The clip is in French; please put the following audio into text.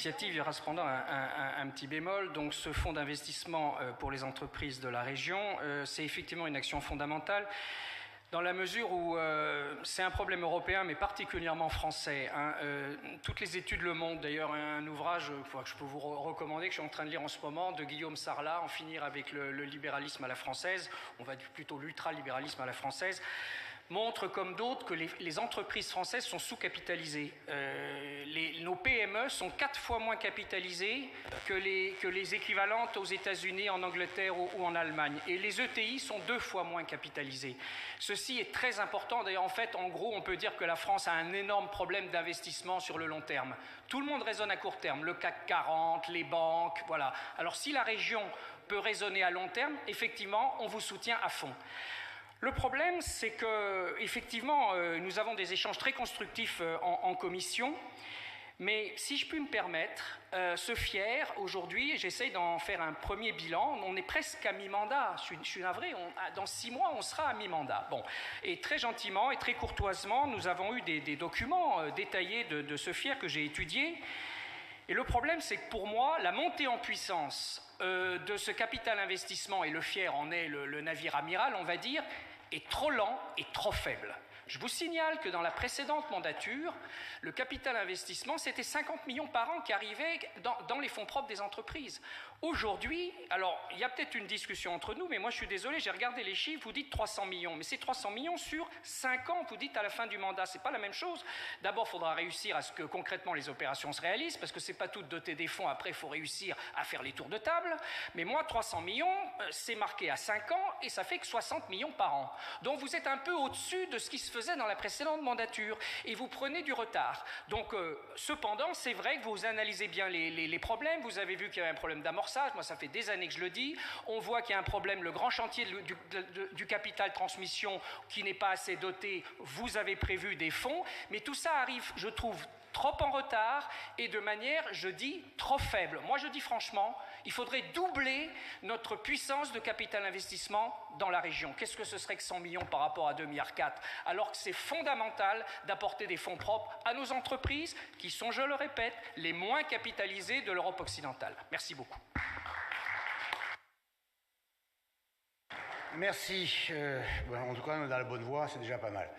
initiative, il y aura cependant un petit bémol. Donc ce fonds d'investissement pour les entreprises de la région, c'est effectivement une action fondamentale, dans la mesure où c'est un problème européen, mais particulièrement français. Toutes les études le montrent. D'ailleurs, un ouvrage que je peux vous recommander, que je suis en train de lire en ce moment, de Guillaume Sarlat, En finir avec le libéralisme à la française, on va dire plutôt l'ultralibéralisme à la française, montre comme d'autres que les entreprises françaises sont sous-capitalisées. Nos PME sont 4 fois moins capitalisées que les équivalentes aux États-Unis, en Angleterre ou en Allemagne. Et les ETI sont 2 fois moins capitalisées. Ceci est très important. D'ailleurs, en fait, en gros, on peut dire que la France a un énorme problème d'investissement sur le long terme. Tout le monde raisonne à court terme. Le CAC 40, les banques, voilà. Alors, si la région peut raisonner à long terme, effectivement, on vous soutient à fond. Le problème, c'est que, effectivement, nous avons des échanges très constructifs en commission, mais si je puis me permettre, ce FIER, aujourd'hui, j'essaye d'en faire un premier bilan. On est presque à mi-mandat. Je suis navré, dans 6 mois, on sera à mi-mandat. Bon. Et très gentiment et très courtoisement, nous avons eu des documents détaillés de ce FIER que j'ai étudié. Et le problème, c'est que pour moi, la montée en puissance de ce capital investissement, et le FIER en est le navire amiral, on va dire, est trop lent et trop faible. Je vous signale que dans la précédente mandature, le capital investissement, c'était 50 millions par an qui arrivaient dans les fonds propres des entreprises. Aujourd'hui, alors, il y a peut-être une discussion entre nous, mais moi je suis désolé, j'ai regardé les chiffres, vous dites 300 millions, mais c'est 300 millions sur 5 ans, vous dites à la fin du mandat, c'est pas la même chose. D'abord, il faudra réussir à ce que concrètement les opérations se réalisent, parce que c'est pas tout de doter des fonds, après il faut réussir à faire les tours de table, mais moi 300 millions, c'est marqué à 5 ans, et ça fait que 60 millions par an. Donc vous êtes un peu au-dessus de ce qui se faisait dans la précédente mandature, et vous prenez du retard. Donc, cependant, c'est vrai que vous analysez bien les problèmes, vous avez vu qu'il y avait un problème d'amorçage, moi ça fait des années que je le dis, on voit qu'il y a un problème, le grand chantier du capital transmission qui n'est pas assez doté, vous avez prévu des fonds, mais tout ça arrive, je trouve, trop en retard et de manière, je dis, trop faible. Moi, je dis franchement, il faudrait doubler notre puissance de capital investissement dans la région. Qu'est-ce que ce serait que 100 millions par rapport à 2,4 milliards, alors que c'est fondamental d'apporter des fonds propres à nos entreprises qui sont, je le répète, les moins capitalisées de l'Europe occidentale. Merci beaucoup. Merci. En tout cas, on est dans la bonne voie, c'est déjà pas mal.